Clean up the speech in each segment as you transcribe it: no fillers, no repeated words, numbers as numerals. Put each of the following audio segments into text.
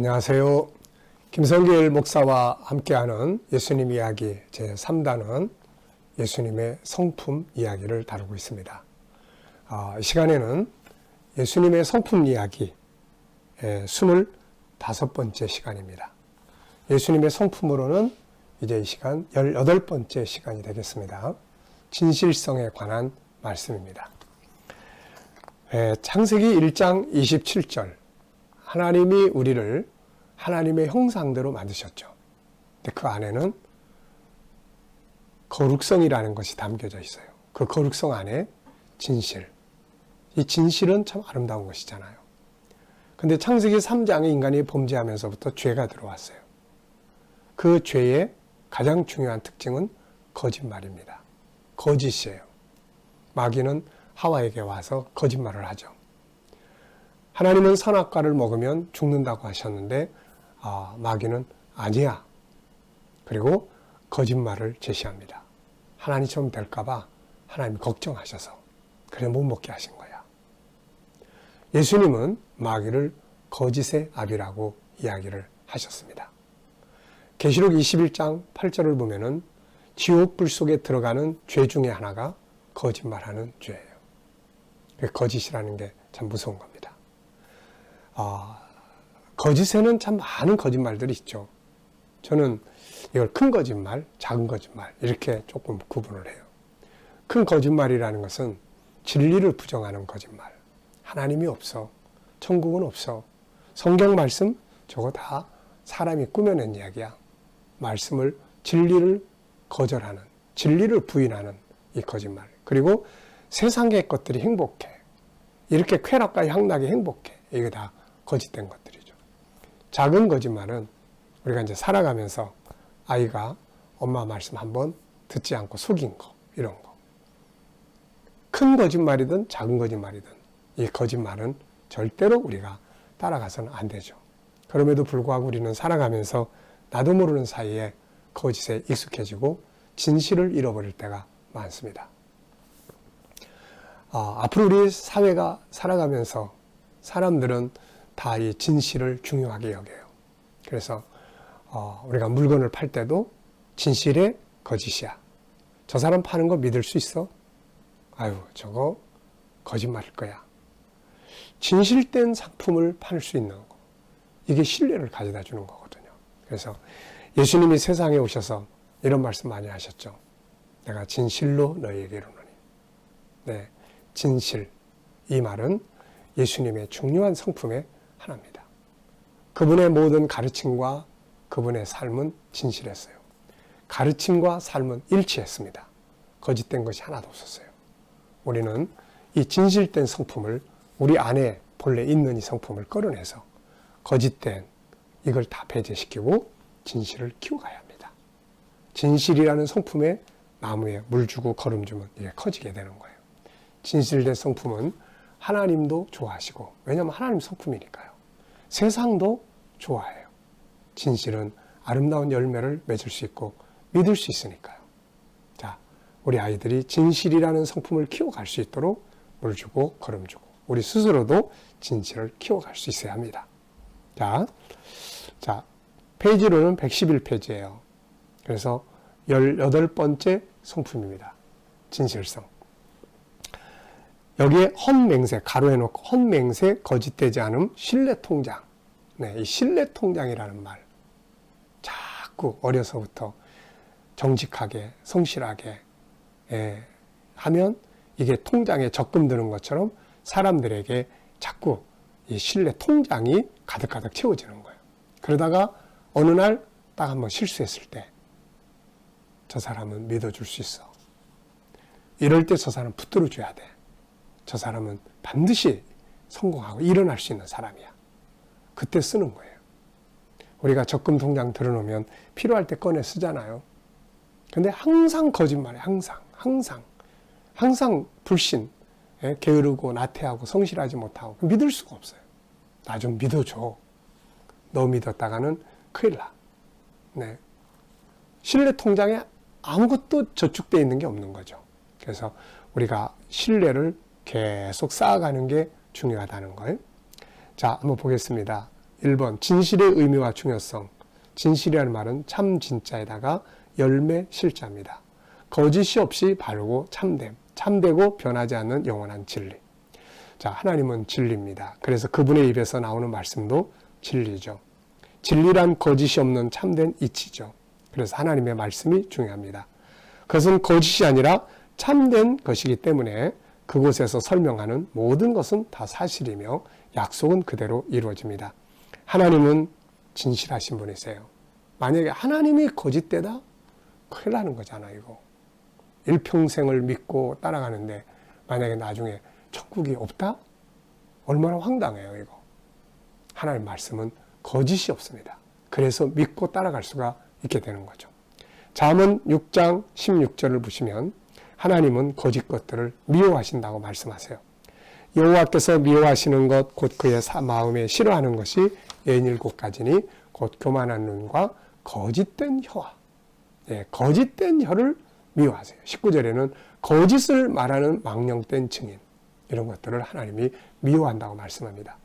안녕하세요. 김성길 목사와 함께하는 예수님 이야기 제3단은 예수님의 성품 이야기를 다루고 있습니다. 이 시간에는 예수님의 성품 이야기 25번째 시간입니다. 예수님의 성품으로는 이제 이 시간 18번째 시간이 되겠습니다. 진실성에 관한 말씀입니다. 창세기 1장 27절 하나님이 우리를 하나님의 형상대로 만드셨죠. 근데 그 안에는 거룩성이라는 것이 담겨져 있어요. 그 거룩성 안에 진실. 이 진실은 참 아름다운 것이잖아요. 근데 창세기 3장에 인간이 범죄하면서부터 죄가 들어왔어요. 그 죄의 가장 중요한 특징은 거짓말입니다. 거짓이에요. 마귀는 하와에게 와서 거짓말을 하죠. 하나님은 선악과를 먹으면 죽는다고 하셨는데 마귀는 아니야. 그리고 거짓말을 제시합니다. 하나님처럼 될까봐 하나님이 걱정하셔서 그래 못 먹게 하신 거야. 예수님은 마귀를 거짓의 아비라고 이야기를 하셨습니다. 계시록 21장 8절을 보면은 지옥불 속에 들어가는 죄 중에 하나가 거짓말하는 죄예요. 거짓이라는 게 참 무서운 겁니다. 거짓에는 참 많은 거짓말들이 있죠. 저는 이걸 큰 거짓말, 작은 거짓말 이렇게 조금 구분을 해요. 큰 거짓말이라는 것은 진리를 부정하는 거짓말. 하나님이 없어. 천국은 없어. 성경 말씀 저거 다 사람이 꾸며낸 이야기야. 말씀을 진리를 거절하는, 진리를 부인하는 이 거짓말. 그리고 세상의 것들이 행복해. 이렇게 쾌락과 향락이 행복해. 이게 다 거짓된 것들이죠. 작은 거짓말은 우리가 이제 살아가면서 아이가 엄마 말씀 한번 듣지 않고 속인 거, 이런 거. 큰 거짓말이든 작은 거짓말이든 이 거짓말은 절대로 우리가 따라가서는 안 되죠. 그럼에도 불구하고 우리는 살아가면서 나도 모르는 사이에 거짓에 익숙해지고 진실을 잃어버릴 때가 많습니다. 앞으로 우리 사회가 살아가면서 사람들은 다 이 진실을 중요하게 여겨요. 그래서 우리가 물건을 팔 때도 진실에 거짓이야. 저 사람 파는 거 믿을 수 있어? 아유, 저거 거짓말일 거야. 진실된 상품을 팔 수 있는 거. 이게 신뢰를 가져다 주는 거거든요. 그래서 예수님이 세상에 오셔서 이런 말씀 많이 하셨죠. 내가 진실로 너희에게 이르노니. 네, 진실. 이 말은 예수님의 중요한 성품의 하나입니다. 그분의 모든 가르침과 그분의 삶은 진실했어요. 가르침과 삶은 일치했습니다. 거짓된 것이 하나도 없었어요. 우리는 이 진실된 성품을 우리 안에 본래 있는 이 성품을 끌어내서 거짓된 이걸 다 배제시키고 진실을 키워가야 합니다. 진실이라는 성품에 나무에 물 주고 거름 주면 이게 커지게 되는 거예요. 진실된 성품은 하나님도 좋아하시고, 왜냐하면 하나님 성품이니까요. 세상도 좋아해요. 진실은 아름다운 열매를 맺을 수 있고 믿을 수 있으니까요. 자, 우리 아이들이 진실이라는 성품을 키워갈 수 있도록 물 주고 거름 주고 우리 스스로도 진실을 키워갈 수 있어야 합니다. 자, 페이지로는 111페이지예요. 그래서 18번째 성품입니다. 진실성. 여기에 헛맹세, 가로해 놓고 헛맹세, 거짓되지 않음, 신뢰통장. 네, 이 신뢰통장이라는 말. 자꾸 어려서부터 정직하게, 성실하게 하면 이게 통장에 적금 드는 것처럼 사람들에게 자꾸 이 신뢰통장이 가득가득 채워지는 거예요. 그러다가 어느 날 딱 한번 실수했을 때 저 사람은 믿어줄 수 있어. 이럴 때 저 사람 붙들어줘야 돼. 저 사람은 반드시 성공하고 일어날 수 있는 사람이야. 그때 쓰는 거예요. 우리가 적금 통장 들어놓으면 필요할 때 꺼내 쓰잖아요. 근데 항상 거짓말해. 항상 불신, 게으르고 나태하고 성실하지 못하고 믿을 수가 없어요. 나 좀 믿어줘. 너 믿었다가는 큰일 나. 네. 신뢰 통장에 아무것도 저축되어 있는 게 없는 거죠. 그래서 우리가 신뢰를 계속 쌓아가는 게 중요하다는 거예요. 자, 한번 보겠습니다. 1번 진실의 의미와 중요성. 진실이라는 말은 참 진짜에다가 열매 실자입니다. 거짓이 없이 바르고 참됨. 참되고 변하지 않는 영원한 진리. 자, 하나님은 진리입니다. 그래서 그분의 입에서 나오는 말씀도 진리죠. 진리란 거짓이 없는 참된 이치죠. 그래서 하나님의 말씀이 중요합니다. 그것은 거짓이 아니라 참된 것이기 때문에 그곳에서 설명하는 모든 것은 다 사실이며 약속은 그대로 이루어집니다. 하나님은 진실하신 분이세요. 만약에 하나님이 거짓되다? 큰일 나는 거잖아요, 이거. 일평생을 믿고 따라가는데 만약에 나중에 천국이 없다? 얼마나 황당해요, 이거. 하나님 말씀은 거짓이 없습니다. 그래서 믿고 따라갈 수가 있게 되는 거죠. 잠언 6장 16절을 보시면 하나님은 거짓 것들을 미워하신다고 말씀하세요. 여호와께서 미워하시는 것 곧 그의 마음에 싫어하는 것이 47가지니 곧 교만한 눈과 거짓된 혀와 거짓된 혀를 미워하세요. 19절에는 거짓을 말하는 망령된 증인 이런 것들을 하나님이 미워한다고 말씀합니다.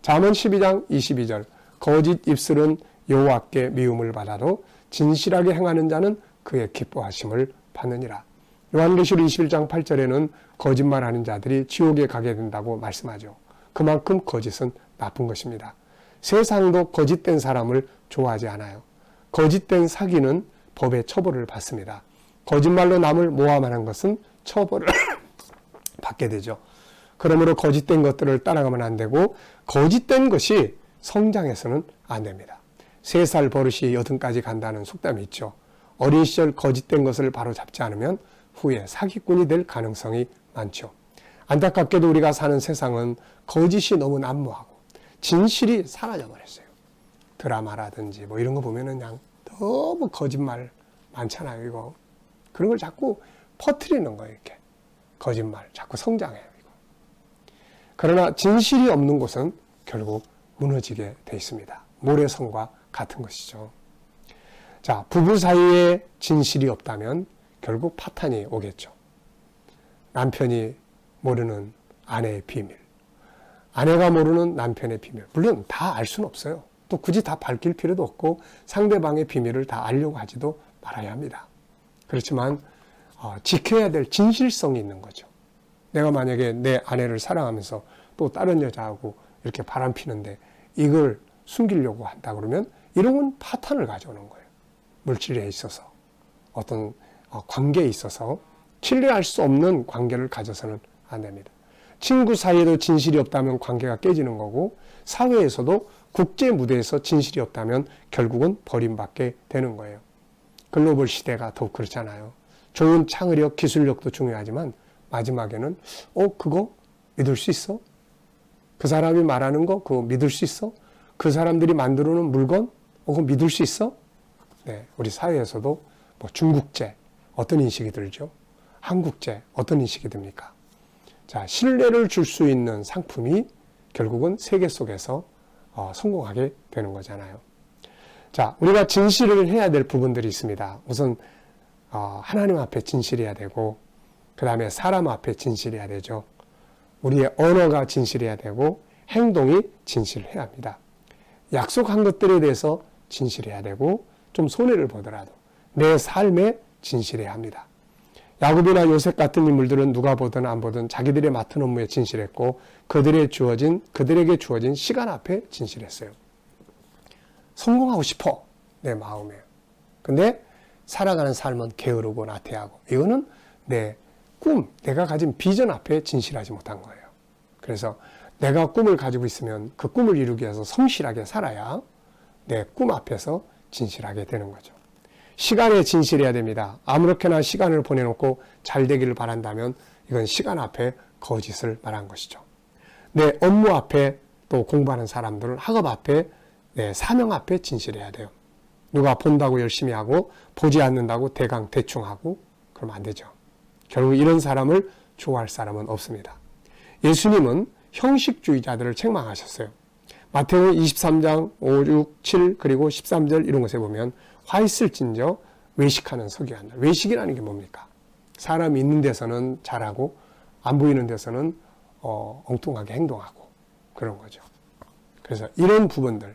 잠언 12장 22절 거짓 입술은 여호와께 미움을 받아도 진실하게 행하는 자는 그의 기뻐하심을 받느니라. 요한계시록 21장 8절에는 거짓말하는 자들이 지옥에 가게 된다고 말씀하죠. 그만큼 거짓은 나쁜 것입니다. 세상도 거짓된 사람을 좋아하지 않아요. 거짓된 사기는 법의 처벌을 받습니다. 거짓말로 남을 모함하는 것은 처벌을 받게 되죠. 그러므로 거짓된 것들을 따라가면 안 되고 거짓된 것이 성장해서는 안 됩니다. 3살 버릇이 80까지 간다는 속담이 있죠. 어린 시절 거짓된 것을 바로 잡지 않으면 후에 사기꾼이 될 가능성이 많죠. 안타깝게도 우리가 사는 세상은 거짓이 너무 난무하고 진실이 사라져버렸어요. 드라마라든지 뭐 이런 거 보면은 그냥 너무 거짓말 많잖아요, 이거. 그런 걸 자꾸 퍼뜨리는 거예요, 이렇게. 거짓말, 자꾸 성장해요, 이거. 그러나 진실이 없는 곳은 결국 무너지게 돼 있습니다. 모래성과 같은 것이죠. 자, 부부 사이에 진실이 없다면 결국 파탄이 오겠죠. 남편이 모르는 아내의 비밀, 아내가 모르는 남편의 비밀. 물론 다 알 수는 없어요. 또 굳이 다 밝힐 필요도 없고 상대방의 비밀을 다 알려고 하지도 말아야 합니다. 그렇지만 지켜야 될 진실성이 있는 거죠. 내가 만약에 내 아내를 사랑하면서 또 다른 여자하고 이렇게 바람피는데 이걸 숨기려고 한다 그러면 이런 건 파탄을 가져오는 거예요. 물질에 있어서 어떤 관계에 있어서 신뢰할 수 없는 관계를 가져서는 안 됩니다. 친구 사이에도 진실이 없다면 관계가 깨지는 거고 사회에서도 국제 무대에서 진실이 없다면 결국은 버림받게 되는 거예요. 글로벌 시대가 더욱 그렇잖아요. 좋은 창의력, 기술력도 중요하지만 마지막에는 그거 믿을 수 있어? 그 사람이 말하는 거 그거 믿을 수 있어? 그 사람들이 만들어 놓은 물건 그거 믿을 수 있어? 네, 우리 사회에서도 뭐 중국제 어떤 인식이 들죠? 한국제 어떤 인식이 듭니까? 자, 신뢰를 줄 수 있는 상품이 결국은 세계 속에서 성공하게 되는 거잖아요. 자, 우리가 진실을 해야 될 부분들이 있습니다. 우선 하나님 앞에 진실해야 되고 그 다음에 사람 앞에 진실해야 되죠. 우리의 언어가 진실해야 되고 행동이 진실해야 합니다. 약속한 것들에 대해서 진실해야 되고 좀 손해를 보더라도 내 삶에 진실해야 합니다. 야곱이나 요셉 같은 인물들은 누가 보든 안 보든 자기들의 맡은 업무에 진실했고 그들에게 주어진 시간 앞에 진실했어요. 성공하고 싶어, 내 마음에. 근데 살아가는 삶은 게으르고 나태하고 이거는 내 꿈, 내가 가진 비전 앞에 진실하지 못한 거예요. 그래서 내가 꿈을 가지고 있으면 그 꿈을 이루기 위해서 성실하게 살아야 내 꿈 앞에서 진실하게 되는 거죠. 시간에 진실해야 됩니다. 아무렇게나 시간을 보내놓고 잘 되기를 바란다면 이건 시간 앞에 거짓을 말한 것이죠. 내 업무 앞에 또 공부하는 사람들은 학업 앞에 내 사명 앞에 진실해야 돼요. 누가 본다고 열심히 하고 보지 않는다고 대충 하고 그러면 안 되죠. 결국 이런 사람을 좋아할 사람은 없습니다. 예수님은 형식주의자들을 책망하셨어요. 마태복음 23장 5, 6, 7 그리고 13절 이런 것에 보면 화 있을진저 외식하는 서기관들. 외식이라는 게 뭡니까? 사람이 있는 데서는 잘하고 안 보이는 데서는 엉뚱하게 행동하고 그런 거죠. 그래서 이런 부분들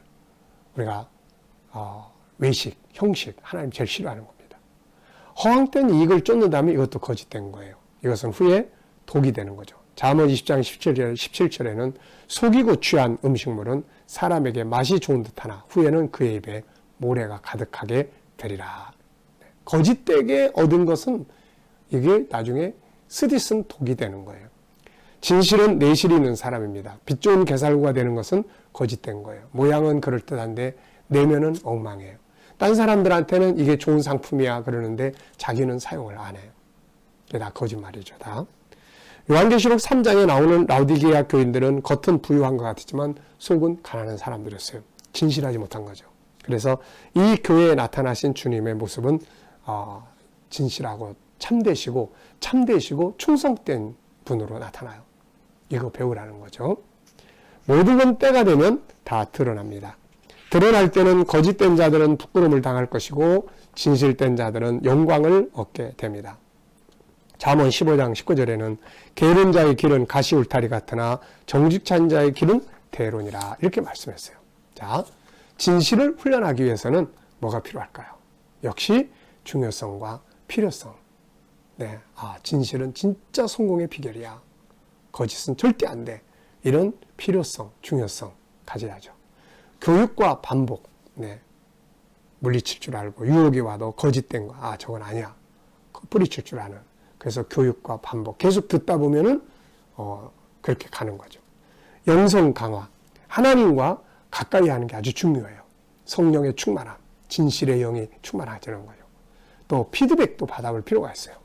우리가 외식, 형식 하나님 제일 싫어하는 겁니다. 허황된 이익을 쫓는다면 이것도 거짓된 거예요. 이것은 후에 독이 되는 거죠. 잠언 20장 17절에는 속이고 취한 음식물은 사람에게 맛이 좋은 듯하나 후에는 그의 입에 모래가 가득하게 되리라. 거짓되게 얻은 것은 이게 나중에 쓰디쓴 독이 되는 거예요. 진실은 내실이 있는 사람입니다. 빛 좋은 게살구가 되는 것은 거짓된 거예요. 모양은 그럴듯한데 내면은 엉망이에요. 딴 사람들한테는 이게 좋은 상품이야 그러는데 자기는 사용을 안 해요. 이게 다 거짓말이죠. 다. 요한계시록 3장에 나오는 라우디게아 교인들은 겉은 부유한 것 같았지만 속은 가난한 사람들이었어요. 진실하지 못한 거죠. 그래서 이 교회에 나타나신 주님의 모습은 진실하고 참되시고 충성된 분으로 나타나요. 이거 배우라는 거죠. 모든 건 때가 되면 다 드러납니다. 드러날 때는 거짓된 자들은 부끄러움을 당할 것이고 진실된 자들은 영광을 얻게 됩니다. 잠언 15장 19절에는 게으른 자의 길은 가시 울타리 같으나 정직한 자의 길은 대론이라 이렇게 말씀했어요. 자, 진실을 훈련하기 위해서는 뭐가 필요할까요? 역시 중요성과 필요성. 네, 진실은 진짜 성공의 비결이야. 거짓은 절대 안 돼. 이런 필요성, 중요성 가져야죠. 교육과 반복. 네, 물리칠 줄 알고 유혹이 와도 거짓된 거. 저건 아니야. 뿌리칠 줄 아는. 그래서 교육과 반복. 계속 듣다 보면은 그렇게 가는 거죠. 영성 강화. 하나님과 가까이 하는 게 아주 중요해요. 성령의 충만함, 진실의 영이 충만하자는 거죠. 또 피드백도 받아볼 필요가 있어요.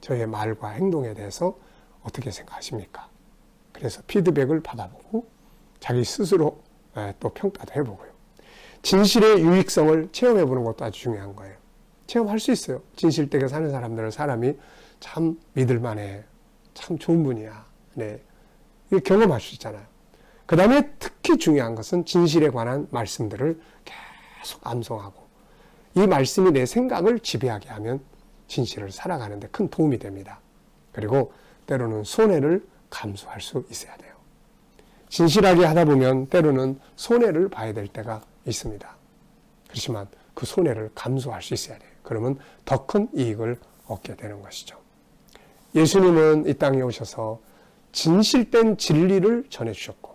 저의 말과 행동에 대해서 어떻게 생각하십니까? 그래서 피드백을 받아보고 자기 스스로 또 평가도 해보고요. 진실의 유익성을 체험해보는 것도 아주 중요한 거예요. 체험할 수 있어요. 진실되게 사는 사람들은 사람이 참 믿을만해. 참 좋은 분이야. 네, 이거 경험할 수 있잖아요. 그 다음에 특히 중요한 것은 진실에 관한 말씀들을 계속 암송하고 이 말씀이 내 생각을 지배하게 하면 진실을 살아가는 데 큰 도움이 됩니다. 그리고 때로는 손해를 감수할 수 있어야 돼요. 진실하게 하다 보면 때로는 손해를 봐야 될 때가 있습니다. 그렇지만 그 손해를 감수할 수 있어야 돼요. 그러면 더 큰 이익을 얻게 되는 것이죠. 예수님은 이 땅에 오셔서 진실된 진리를 전해주셨고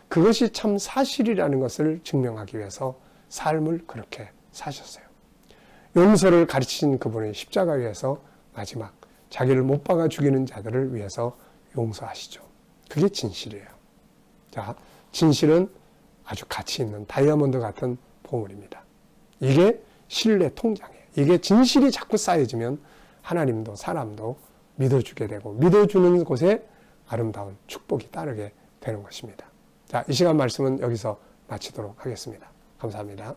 그것이 참 사실이라는 것을 증명하기 위해서 삶을 그렇게 사셨어요. 용서를 가르치신 그분의 십자가 위에서 마지막 자기를 못 박아 죽이는 자들을 위해서 용서하시죠. 그게 진실이에요. 자, 진실은 아주 가치 있는 다이아몬드 같은 보물입니다. 이게 신뢰 통장이에요. 이게 진실이 자꾸 쌓여지면 하나님도 사람도 믿어주게 되고 믿어주는 곳에 아름다운 축복이 따르게 되는 것입니다. 자, 이 시간 말씀은 여기서 마치도록 하겠습니다. 감사합니다.